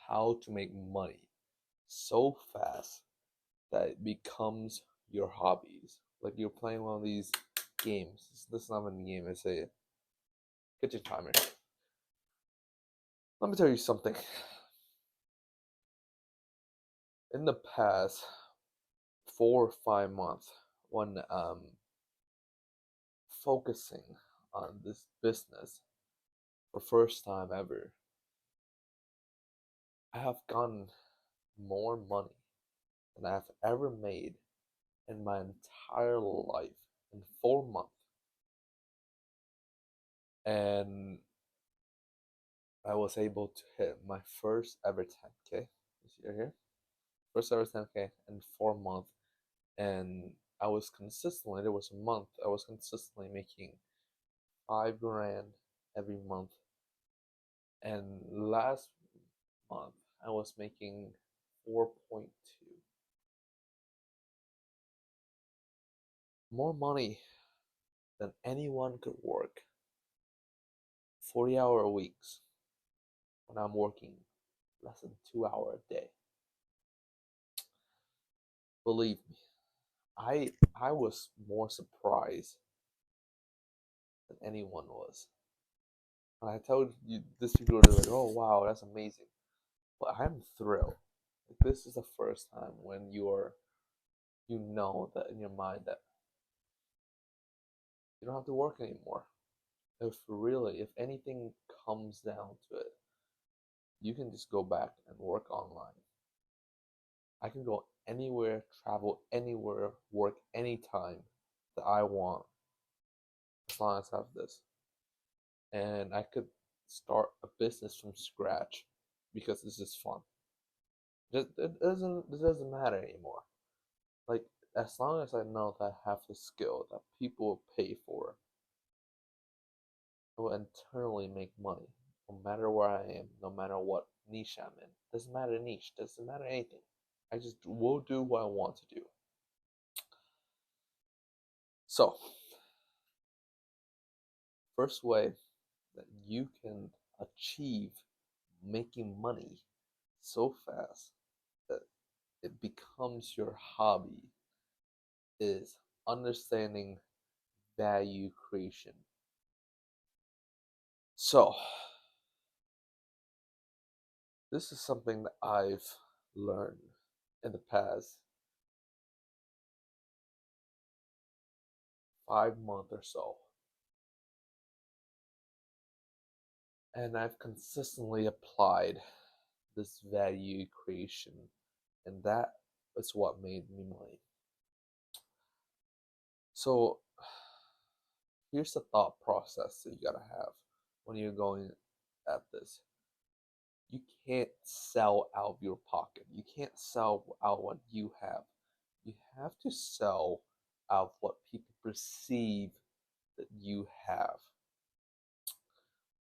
how to make money so fast that it becomes your hobbies. Like you're playing one of these games. This is not even a game, it's a kitchen timer. Let me tell you something. In the past 4 or 5 months, when focusing on this business for first time ever, I have gotten more money than I've ever made in my entire life in 4 months. And I was able to hit my first ever 10K. You see right here? First ever 10K in 4 months. And I was consistently, there was a month, I was consistently making 5 grand every month. And last month, I was making 4.2. More money than anyone could work 40-hour weeks when I'm working less than 2 hours a day. Believe me, I was more surprised than anyone was. And I told you this, people were like, "Oh wow, that's amazing." But I'm thrilled. Like, this is the first time when you know that in your mind that you don't have to work anymore. If anything comes down to it, you can just go back and work online. I can go anywhere, travel anywhere, work anytime that I want, as long as I have this. And I could start a business from scratch because this is fun. It doesn't matter anymore. Like, as long as I know that I have the skill that people will pay for, I will internally make money, no matter where I am, no matter what niche I'm in. Doesn't matter niche, doesn't matter anything. I just will do what I want to do. So, first way that you can achieve making money so fast that it becomes your hobby is understanding value creation. So, this is something that I've learned in the past 5 months or so. And I've consistently applied this value creation, and that is what made me money. So, here's the thought process that you gotta have when you're going at this. You can't sell out of your pocket. You can't sell out what you have. You have to sell out what people perceive that you have.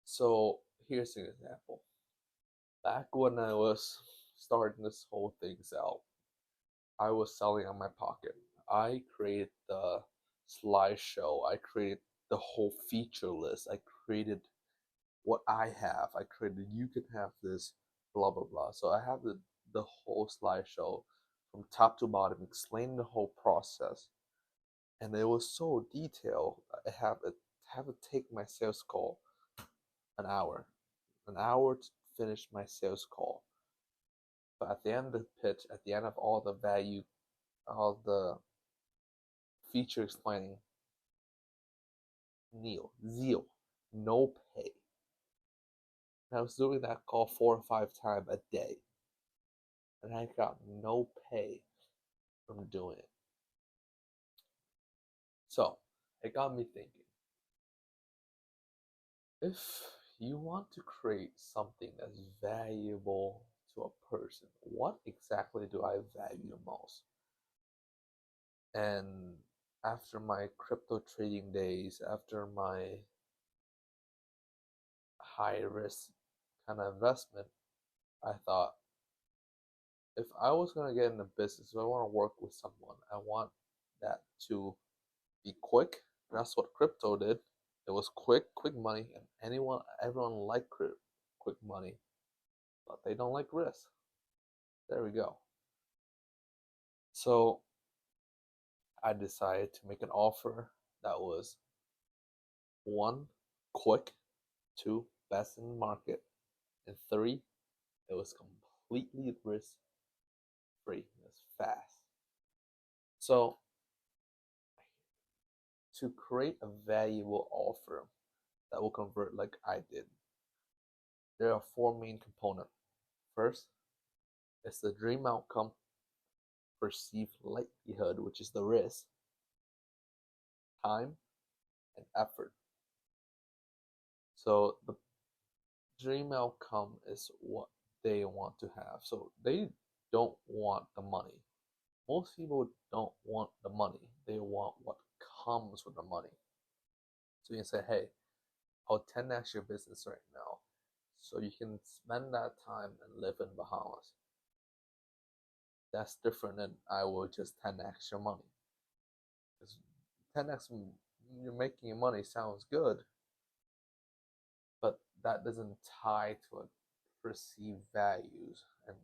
So here's an example. Back when I was starting this whole things out, I was selling out my pocket. I created the slideshow. I created the whole feature list. I created what I have. I created, you can have this, blah blah blah. So I have the whole slideshow from top to bottom, explaining the whole process, and it was so detailed. I have to take my sales call an hour, to finish my sales call. But at the end of the pitch, at the end of all the value, all the feature explaining, zero, no pay. And I was doing that call 4 or 5 times a day, and I got no pay from doing it. So it got me thinking, if you want to create something that's valuable to a person, what exactly do I value the most? And after my crypto trading days, after my high risk kind of investment, I thought, if I was going to get in a business, if I want to work with someone, I want that to be quick. And that's what crypto did. It was quick money, and everyone liked quick money. but they don't like risk. There we go. So I decided to make an offer that was one, quick, two, best in the market, and three, it was completely risk free. It was fast. So to create a valuable offer that will convert like I did, there are four main components. First, it's the dream outcome, perceived likelihood, which is the risk, time, and effort. So the dream outcome is what they want to have. So they don't want the money. Most people don't want the money. They want what comes with the money. So you can say, hey, I'll 10x your business right now. So you can spend that time and live in Bahamas. That's different than I will just 10x your money. Because 10x you're making your money sounds good, but that doesn't tie to a perceived values. And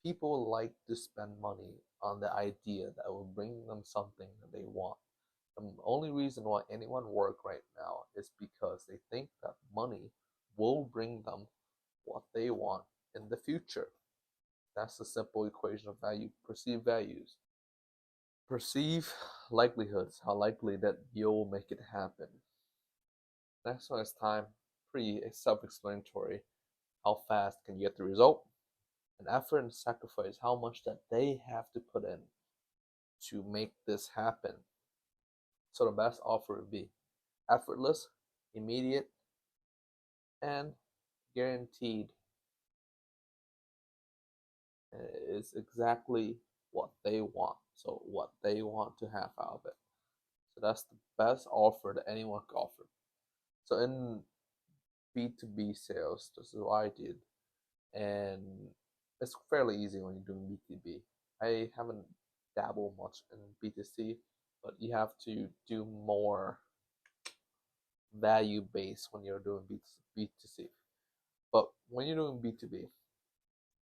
people like to spend money on the idea that will bring them something that they want. The only reason why anyone work right now is because they think that money will bring them what they want in the future. That's the simple equation of value, perceived values. Perceive likelihoods, how likely that you'll make it happen. Next one is time, pretty self-explanatory. How fast can you get the result? And effort and sacrifice, how much that they have to put in to make this happen. So the best offer would be effortless, immediate, and guaranteed. Is exactly what they want. So what they want to have out of it. So that's the best offer that anyone can offer. So in B2B sales, this is what I did. And it's fairly easy when you're doing B2B. I haven't dabbled much in B2C, but you have to do more value based when you're doing B2C. But when you're doing B2B,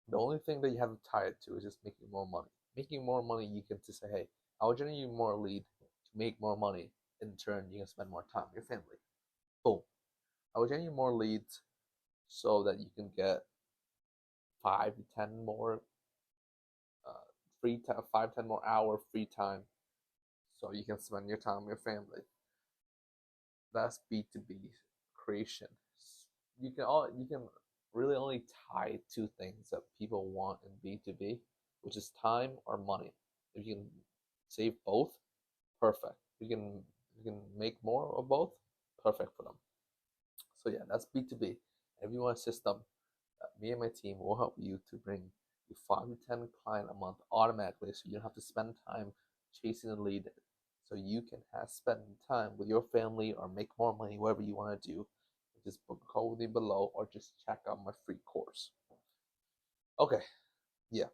the only thing that you have to tie it to is just making more money. Making more money, you can just say, hey, I'll generate you more lead to make more money. In turn, you can spend more time with your family. Boom. I will generate you more leads so that you can get 5 to 10 more free time, 5 to 10 more hour free time, so you can spend your time with your family. That's B2B creation. You can really only tie two things that people want in B2B, which is time or money. If you can save both, perfect. You can make more of both, perfect for them. So yeah, that's B2B. If you want a system, me and my team will help you to bring you 5 to 10 client a month automatically, so you don't have to spend time chasing a lead. So you can have spend time with your family or make more money, whatever you want to do. Just book a call with me below or just check out my free course. Okay, yeah.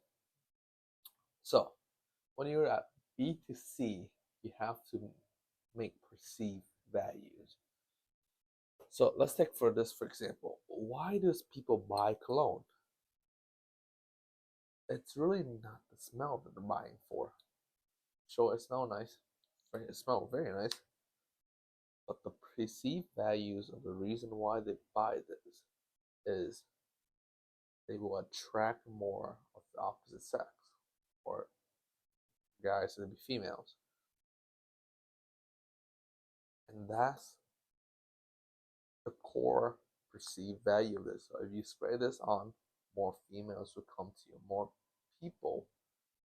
So when you're at B2C, you have to make perceived values. So let's take for this, for example, why does people buy cologne? It's really not the smell that they're buying for. Sure, it smells nice. It smells very nice. But the perceived values of the reason why they buy this is they will attract more of the opposite sex, or guys to be females. And that's the core perceived value of this. So if you spray this on, more females will come to you, more people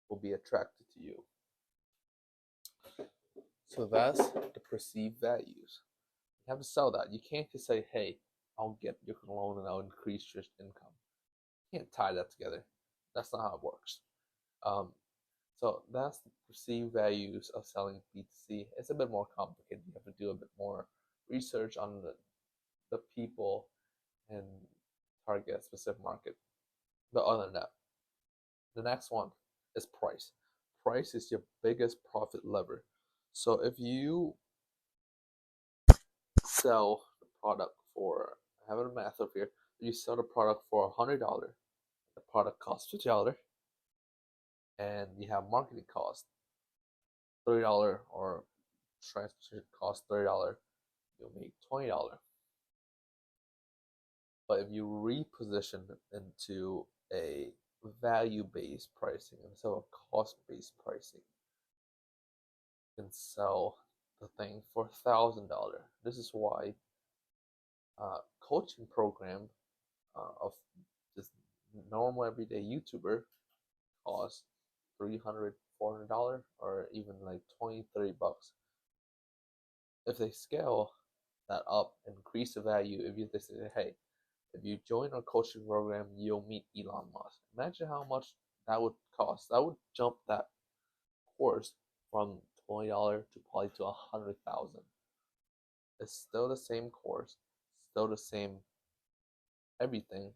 will be attracted to you. So that's the perceived values. You have to sell that. You can't just say, hey, I'll get your cologne and I'll increase your income. You can't tie that together. That's not how it works. So that's the perceived values of selling B2C. It's a bit more complicated. You have to do a bit more research on the people and target a specific market. But other than that, the next one is price. Price is your biggest profit lever. So if you sell the product for, I have a math over here, you sell the product for $100. The product costs $50, and you have marketing cost $30, or transportation cost $30. You'll make $20. But if you reposition it into a value-based pricing instead of cost-based pricing, you can sell the thing for $1,000. This is why coaching program of this normal everyday YouTuber costs $300, $400, or even like 20, $30. If they scale that up, increase the value, if you say, hey, if you join our coaching program, you'll meet Elon Musk. Imagine how much that would cost. That would jump that course from $20 to probably to 100,000. It's still the same course, still the same everything,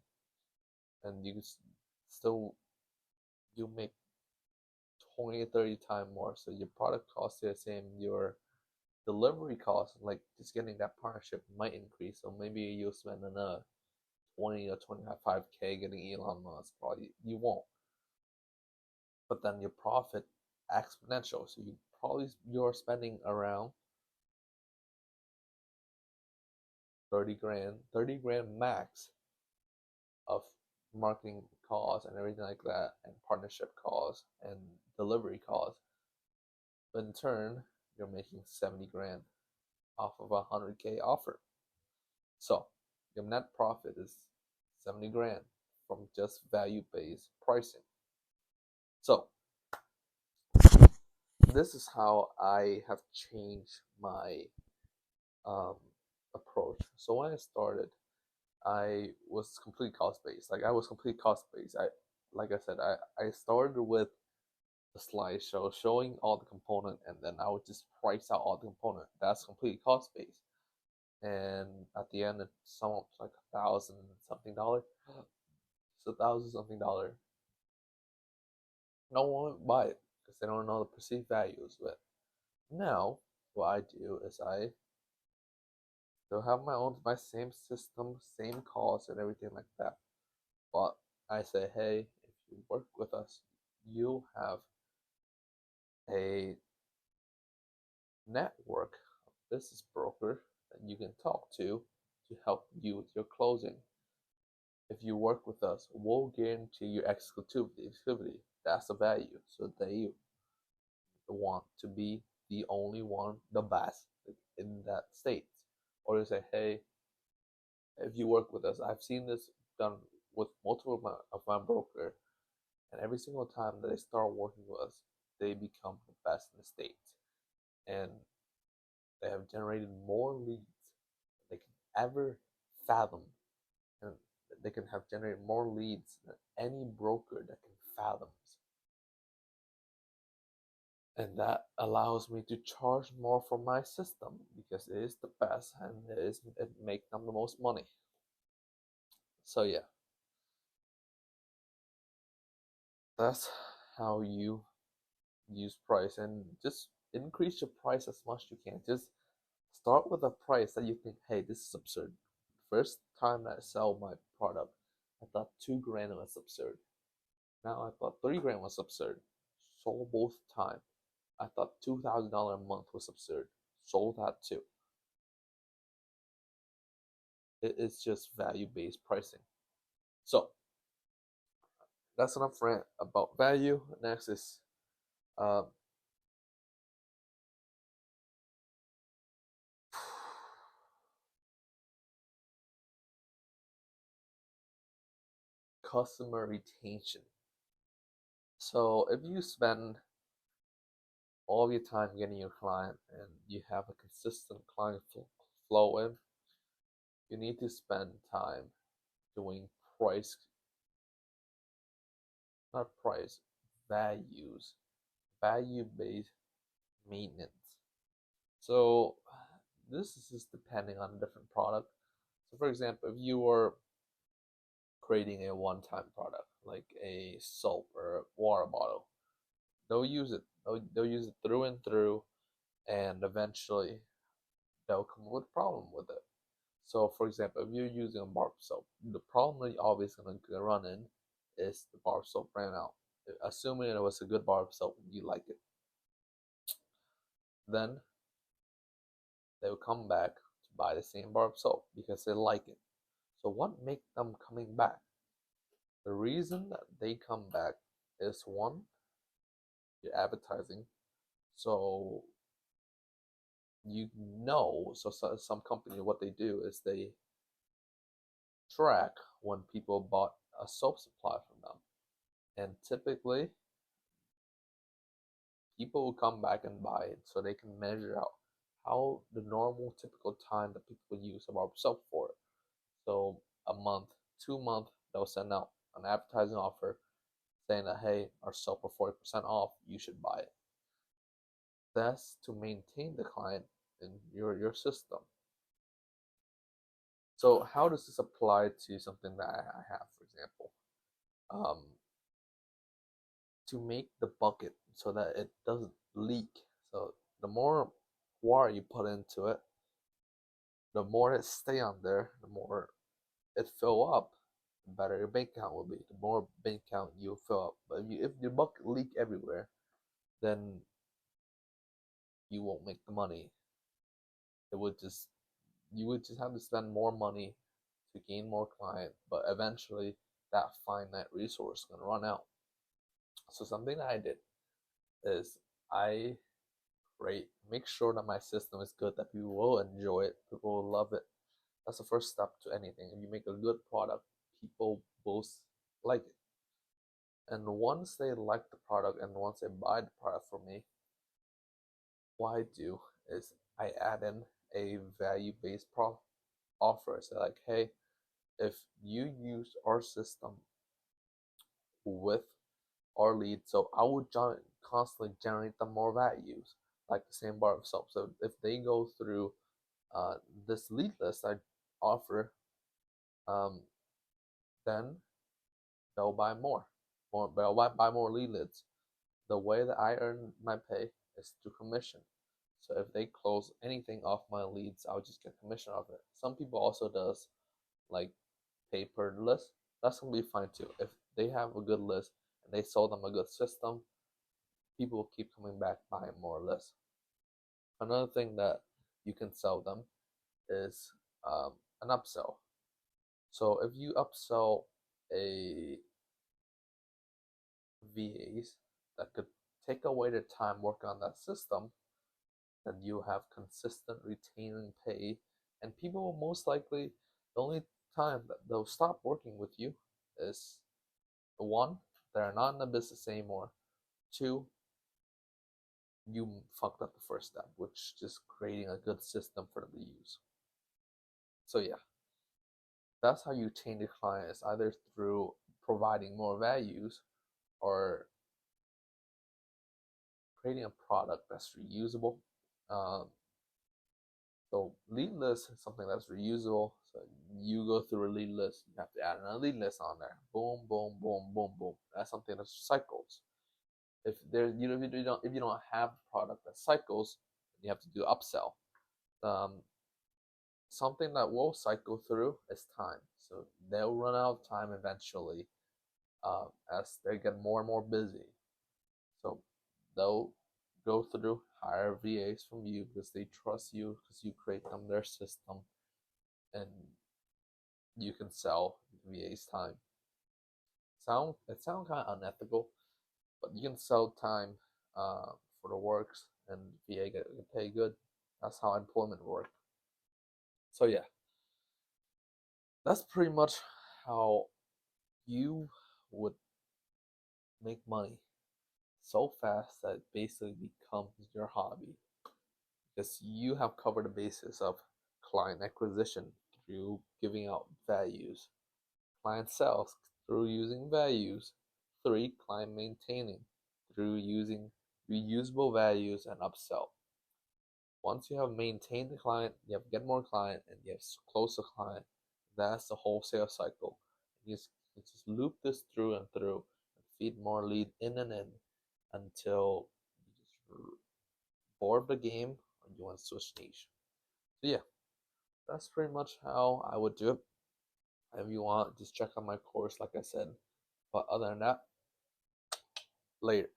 and you still you make 20 30 times more. So your product costs the same. Your delivery cost, like just getting that partnership, might increase. So maybe you'll spend another 20 or 25K getting Elon Musk. Probably you won't. But then your profit exponential. So you're spending around 30 grand max of marketing costs and everything like that, and partnership costs and delivery costs. But in turn, you're making 70 grand off of a 100K offer. So your net profit is 70 grand from just value-based pricing. So this is how I have changed my approach. So when I started, I was complete cost based. Like I was complete cost based. Like I said, I started with the slideshow showing all the component, and then I would just price out all the component. That's complete cost based. And at the end, it's somewhat like $1,000 something. It's $1,000 something. No one would buy it because they don't know the perceived values. But now, what I do is I still have my same system, same cost, and everything like that. But I say, hey, if you work with us, you'll have a network of business broker that you can talk to help you with your closing. If you work with us, we'll guarantee your exclusivity. That's the value. So they want to be the only one, the best in that state. Or they say, hey, if you work with us, I've seen this done with multiple of my broker, and every single time that they start working with us, they become the best in the state, and they have generated more leads than they can ever fathom, and they can have generated more leads than any broker that can fathom. And that allows me to charge more for my system because it is the best, and it makes them the most money. So yeah, that's how you use price, and just increase your price as much as you can. Just start with a price that you think, hey, this is absurd. First time I sell my product, I thought 2 grand was absurd. Now I thought 3 grand was absurd. Sold both time. I thought $2,000 a month was absurd. Sold that too. It's just value-based pricing. So that's enough rant about value. Next is uh, customer retention. So if you spend all of your time getting your client and you have a consistent client flow in, you need to spend time doing price, not price, values, value-based maintenance. So this is just depending on a different product. So for example, if you are creating a one-time product like a soap or a water bottle, they'll use it. They'll use it through and through, and eventually they'll come up with a problem with it. So, for example, if you're using a bar soap, the problem that you're always going to run in is the bar soap ran out. Assuming it was a good bar soap and you like it, then they will come back to buy the same bar soap because they like it. So, what makes them coming back? The reason that they come back is one, your advertising. So so some companies, what they do is they track when people bought a soap supply from them, and typically people will come back and buy it, so they can measure out how the normal typical time that people use a bar of soap for. So a month, 2 month, they'll send out an advertising offer saying that, hey, our soap are 40% off, you should buy it. That's to maintain the client in your system. So how does this apply to something that I have, for example? Um, to make the bucket so that it doesn't leak. So the more water you put into it, the more it stay on there, the more it fill up, the better your bank account will be. The more bank account you fill up. But if your bucket leak everywhere, then you won't make the money. It would just you would just have to spend more money to gain more client, but eventually that finite resource is gonna run out. So something that I did is I make sure that my system is good, that people will enjoy it, people will love it. That's the first step to anything. If you make a good product, people will like it. And once they like the product and once they buy the product from me, what I do is I add in a value-based offer. So like, hey, if you use our system with our lead, so I would constantly generate them more values, like the same bar of soap. So if they go through uh, this lead list I offer, um, then they'll buy more, they'll buy more lead leads. The way that I earn my pay is through commission. So if they close anything off my leads, I'll just get commission off it. Some people also does like pay per list. That's gonna be fine too. If they have a good list and they sold them a good system, people will keep coming back buying more lists. Another thing that you can sell them is an upsell. So if you upsell a VAs that could take away their time working on that system, then you have consistent retaining pay, and people will most likely, the only time that they'll stop working with you is one, they're not in the business anymore. Two, you fucked up the first step, which is just creating a good system for them to use. So yeah, that's how you change the client, is either through providing more values or creating a product that's reusable. Um, so lead list is something that's reusable. So you go through a lead list, you have to add another lead list on there. Boom, boom, boom, boom, boom. That's something that cycles. If there, if you don't have a product that cycles, you have to do upsell. Um, Something that will cycle through is time. So they'll run out of time eventually, as they get more and more busy. So they'll go through hire VAs from you because they trust you, because you create them their system, and you can sell VA's time. It sounds kind of unethical, but you can sell time for the works, and VA get pay good. That's how employment works. So yeah, that's pretty much how you would make money so fast that it basically becomes your hobby, because you have covered the basis of client acquisition through giving out values, client sales through using values, three, client maintaining through using reusable values and upsell. Once you have maintained the client, you have get more client, and you have close the client. That's the whole sales cycle. You just loop this through and through, and feed more lead in and in until you just bored the game and you want to switch niche. So yeah, that's pretty much how I would do it. If you want, just check out my course, like I said. But other than that, later.